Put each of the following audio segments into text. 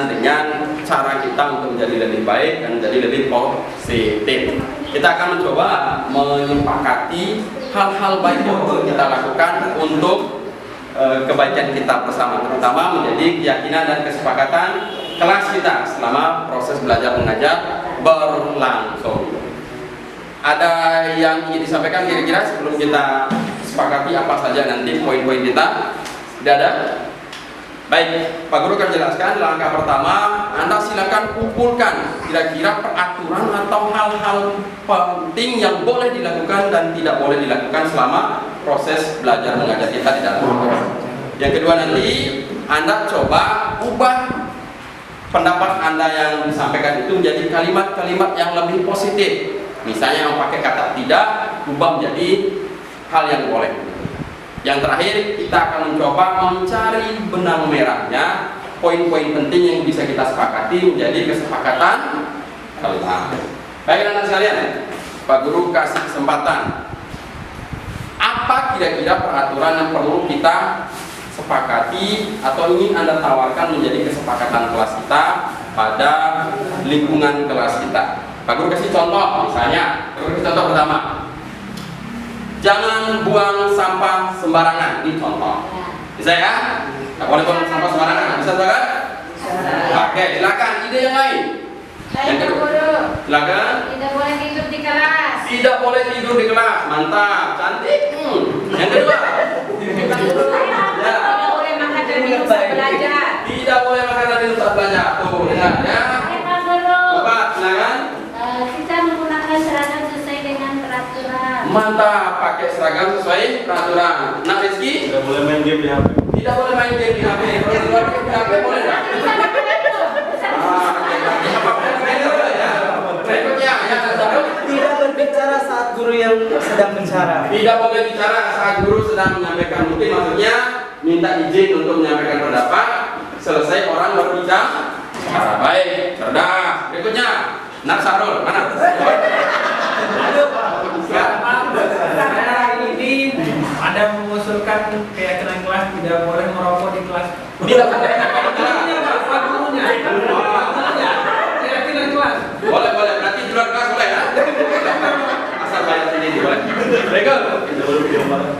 berkaitan dengan cara kita untuk menjadi lebih baik dan menjadi lebih positif. Kita akan mencoba menyepakati hal-hal baik yang perlu kita lakukan untuk kebaikan kita bersama, terutama menjadi keyakinan dan kesepakatan kelas kita selama proses belajar mengajar berlangsung. Ada yang ingin disampaikan kira-kira sebelum kita sepakati apa saja nanti poin-poin kita? Tidak ada? Baik, Pak Guru akan jelaskan. Langkah pertama, Anda silakan kumpulkan kira-kira peraturan atau hal-hal penting yang boleh dilakukan dan tidak boleh dilakukan selama proses belajar mengajar kita di dalam kelas. Yang kedua, nanti Anda coba ubah pendapat Anda yang disampaikan itu menjadi kalimat-kalimat yang lebih positif. Misalnya yang pakai kata tidak, ubah menjadi hal yang boleh. Yang terakhir, kita akan mencoba mencari benang merahnya, poin-poin penting yang bisa kita sepakati menjadi kesepakatan kelas. Baik anak sekalian, Pak Guru kasih kesempatan. Apa kira-kira peraturan yang perlu kita sepakati atau ingin Anda tawarkan menjadi kesepakatan kelas kita pada lingkungan kelas kita? Pak Guru kasih contoh, misalnya, Pak Guru kasih contoh pertama. Jangan buang sampah sembarangan, ini contoh. Bisa ya? Tak boleh buang sampah sembarangan, bisa kan? Oke, silakan. Ide yang lain. Yang kedua, silakan. Tidak boleh tidur di kelas. Tidak boleh tidur di kelas, mantap, cantik. Yang kedua, ya. Tidak boleh makan dan minum saat belajar. Tidak boleh makan dan minum saat belajar. Tuh, dengar ya. Pak Guru. Bapak, silakan. Kita menggunakan seragam sesuai dengan peraturan. Mantap, pakai seragam sesuai peraturan. Nah, Rizky? Tidak boleh main game di HP. Tidak boleh main game di HP. Kalau di luar game di HP boleh nggak? Berikutnya, yang kedua, Tidak berbicara saat guru yang sedang bicara. tidak boleh bicara saat guru sedang menyampaikan. Mungkin maksudnya minta izin untuk menyampaikan pendapat. Selesai orang berbicara. Baik, cerdas. Berikutnya, Nak Sarul, mana? Saya ini ada mengusulkan keyakinan kelas tidak boleh merokok di kelas. Tidak boleh. Pak gurunya. Keyakinan kelas. Boleh, boleh. Berarti di luar kelas boleh ya? Asal bayar sendiri boleh. Berikut.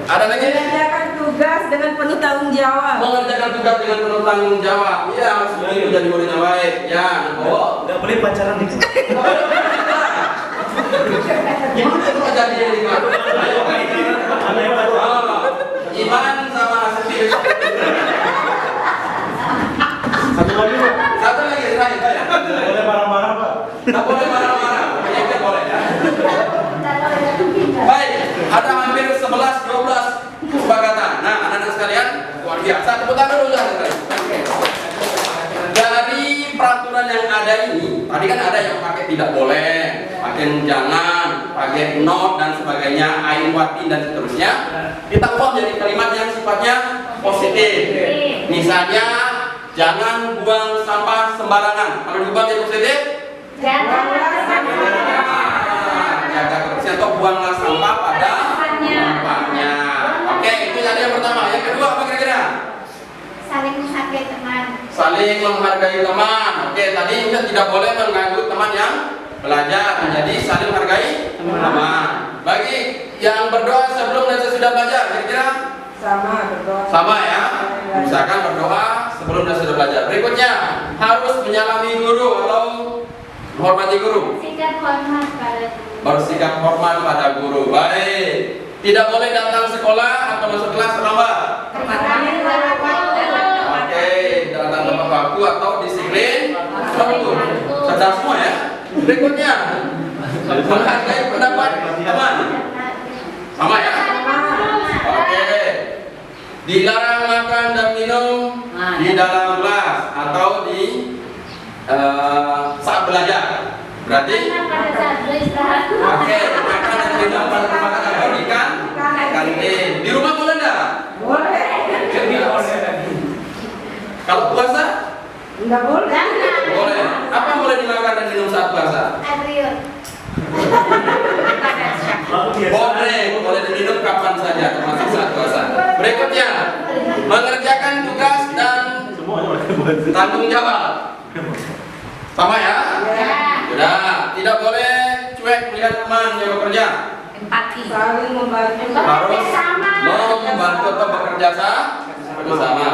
Ada lagi? Mengerjakan tugas dengan penuh tanggung jawab. Mengerjakan tugas dengan penuh tanggung jawab. Iya, sebenarnya itu jadi murid yang baik. Ya, oh. Tidak boleh pacaran di Gimana itu jadi di kelas? Iman sama Asfi. Satu lagi Pak. Satu lagi terakhir. Tidak boleh marah-marah Pak. Tak boleh marah-marah. Kayaknya boleh ya. Baik, ada hampir 11-12 kesepakatan. Nah, anak-anak sekalian, luar biasa. Tepuk tangan dulu ya. Dari peraturan yang ada ini, tadi kan ada yang pakai tidak boleh, pakai jangan, pakai not dan sebagainya, ain watin dan seterusnya. Kita ubah jadi kalimat yang sifatnya positif. Misalnya, jangan buang sampah sembarangan. Kalau diubah jadi positif, Jangan jaga kebersihan atau buanglah sampah pada tempatnya. Oke, itu jadi yang pertama. Yang kedua apa kira-kira? saling menghargai teman. Saling menghargai teman. Oke, tadi kita tidak boleh mengganggu teman yang belajar. Jadi saling menghargai teman. Bagi yang berdoa sebelum dan sesudah belajar, kira-kira Sama berdoa. sama ya. Misalkan berdoa sebelum dan sesudah belajar. Berikutnya harus menyalami guru atau menghormati guru. Sikap hormat pada guru. Bersikap hormat pada guru. Baik. Tidak boleh datang sekolah atau masuk kelas terlambat. Oke, datang tepat waktu atau disiplin waktu. Cerdas semua ya. Berikutnya menghargai pendapat teman. Sama ya. Oke. Dilarang makan dan minum di dalam kelas atau di saat belajar. Berarti Pada saat beristirahat. oke, makan dan minum pada tempat atau di kantin. Di rumah boleh enggak? Boleh. Kalau puasa Enggak boleh. boleh. Apa yang boleh dimakan dan minum saat puasa? Adrian. Boleh diminum kapan saja, termasuk saat puasa. Berikutnya, mengerjakan tugas dan Semuanya mereka buat. tanggung jawab. Sama ya? Ya. Sudah, tidak boleh cuek melihat teman yang bekerja. Empati. Saling membantu. Harus membantu atau bekerja bersama.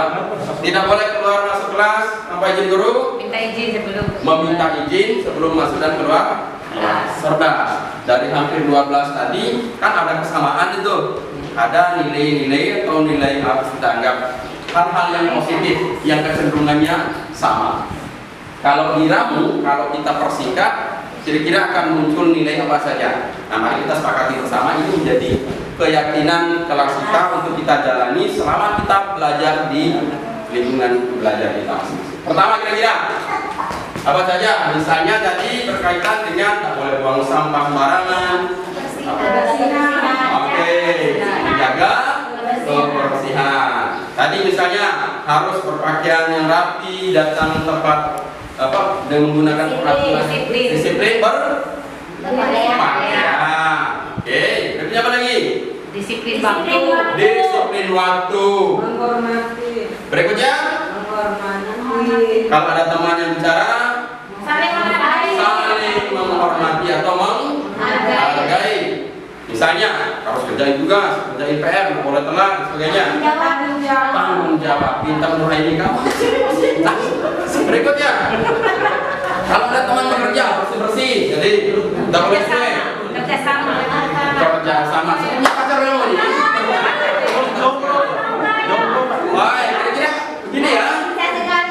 Tidak boleh keluar masuk kelas tanpa izin guru. Minta izin sebelum. Meminta izin sebelum masuk dan keluar. Serta dari hampir 12 tadi kan ada kesamaan itu. Ada nilai-nilai atau nilai harus kita anggap hal-hal yang positif yang kecenderungannya sama. Kalau diramu, kalau kita persingkat, kira-kira akan muncul nilai apa saja. Nah, mari kita sepakati bersama, ini menjadi keyakinan kelas kita untuk kita jalani selama kita belajar di lingkungan belajar kita masing-masing. Pertama, kira-kira apa saja? Misalnya tadi berkaitan dengan tak boleh buang sampah sembarangan. Oke, menjaga kebersihan. Tadi misalnya harus berpakaian yang rapi, datang tepat dengan menggunakan peraturan disiplin berpakaian. Oke, berikutnya apa lagi? Disiplin waktu. Disiplin waktu. Menghormati. Berikutnya, Menghormati. kalau ada teman yang bicara, Saling menghargai. saling menghormati atau menghargai. Misalnya harus kerjain tugas, kerjain PR, nggak boleh telat dan sebagainya. Tanggung jawab. Tanggung jawab, bintang Nuraini kamu. Nah, berikutnya, kalau ada teman bekerja bersih-bersih, jadi tidak boleh cuek. Kerjasama. Kerja sama, punya pacar kamu ini. Baik, kira-kira begini ya.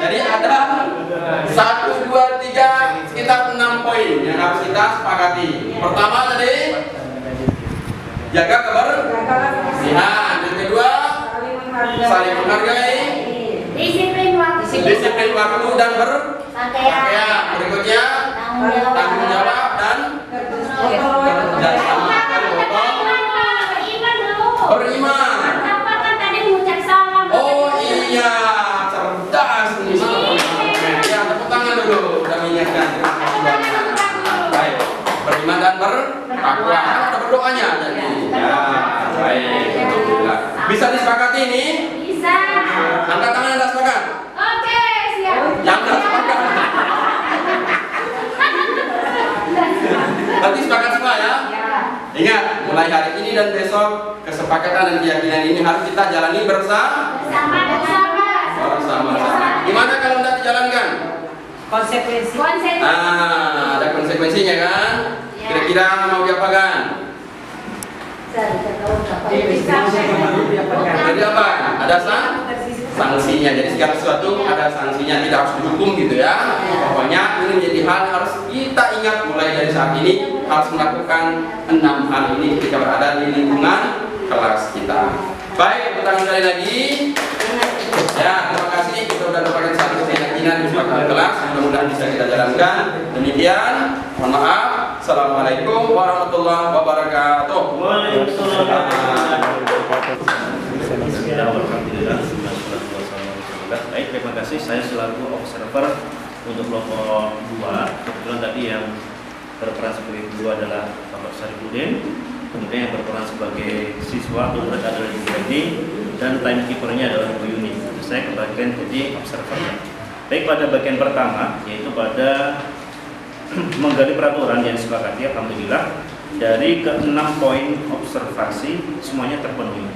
Jadi ada 1, 2, 3, sekitar 6 poin yang harus kita sepakati. Pertama tadi, jaga kebersihan. Yang kedua, saling menghargai. Disiplin waktu. Disiplin waktu dan berpakaian. Berikutnya, tanggung jawab dan kerjasama. Beriman. Kenapa kan tadi mengucap salam? Oh iya, cerdas nih. Ya, tepuk tangan dulu. Udah mengingatkan. Baik, beriman dan bertakwa. Ada berdoanya jadi. Ya, baik. Alhamdulillah. Bisa disepakati ini? Bisa. Angkat tangan yang tak sepakat. Oke, siap. Yang tak sepakat. Berarti sepakat semua ya? Ingat, mulai hari ini dan besok kesepakatan dan keyakinan ini harus kita jalani bersama. Gimana kalau tidak dijalankan? Konsekuensi. Nah, ada konsekuensinya kan? Kira-kira mau diapakan? Jadi apa? Ada sanksinya. Jadi segala sesuatu ada sanksinya, tidak harus dihukum gitu ya. Pokoknya ini menjadi hal harus kita ingat mulai dari saat ini harus melakukan 6 hal ini ketika berada di lingkungan kelas kita. Baik, pertama sekali lagi. Ya, terima kasih. Kita sudah dapatkan satu keyakinan di sebuah kelas. Mudah-mudahan bisa kita jalankan. Demikian. Mohon maaf. Assalamualaikum warahmatullahi wabarakatuh. Alhamdulillah. Baik, terima kasih. Saya selaku observer untuk kelompok 2. Kebetulan tadi yang berperan sebagai guru adalah Bapak Sarifudin. Kemudian yang berperan sebagai siswa atau murid adalah Ibu Fendi, dan timekeepernya adalah Bu Yuni. Saya kebagian jadi observernya. Baik, pada bagian pertama yaitu pada menggali peraturan yang disepakati, alhamdulillah dari ke-6 poin observasi semuanya terpenuhi.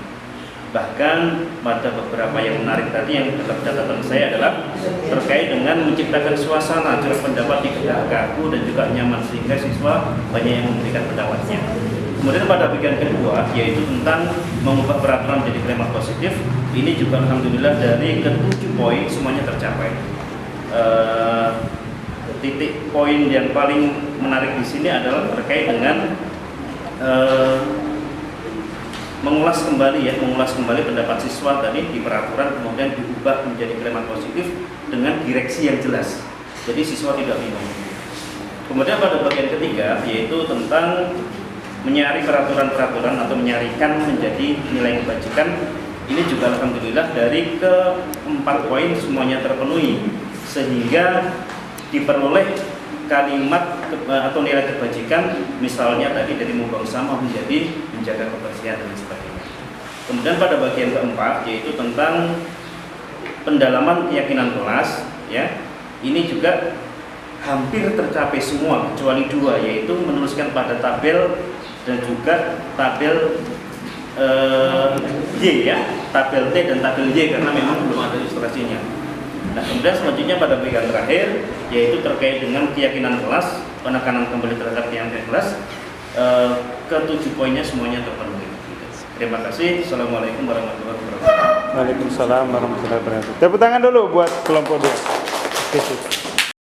Bahkan pada beberapa yang menarik tadi yang dalam catatan saya adalah terkait dengan menciptakan suasana curah pendapat di tidak kaku dan juga nyaman sehingga siswa banyak yang memberikan pendapatnya. Kemudian pada bagian kedua yaitu tentang mengubah peraturan menjadi kalimat positif, ini juga alhamdulillah dari ke-7 poin semuanya tercapai. Titik poin yang paling menarik di sini adalah terkait dengan mengulas kembali pendapat siswa tadi di peraturan, kemudian diubah menjadi kalimat positif dengan direksi yang jelas. Jadi siswa tidak bingung. Kemudian pada bagian ketiga yaitu tentang menyaring peraturan-peraturan atau menyarikan menjadi nilai kebajikan. Ini juga alhamdulillah dari ke-4 poin semuanya terpenuhi sehingga diperoleh kalimat atau nilai kebajikan, misalnya tadi dari membuang sampah menjadi menjaga kebersihan dan sebagainya. Kemudian pada bagian keempat yaitu tentang pendalaman keyakinan kelas, ya, ini juga hampir tercapai semua kecuali 2, yaitu menuliskan pada tabel dan juga tabel Y ya, tabel T dan tabel Y karena memang belum ada ilustrasinya. Nah, kemudian selanjutnya pada bagian terakhir yaitu terkait dengan keyakinan kelas, penekanan kembali terhadap keyakinan kelas. Ke-7 poinnya semuanya terpenuhi. Terima kasih. Assalamualaikum warahmatullahi wabarakatuh. Waalaikumsalam warahmatullahi wabarakatuh. Tepuk tangan dulu buat kelompok 2. Oke, sip.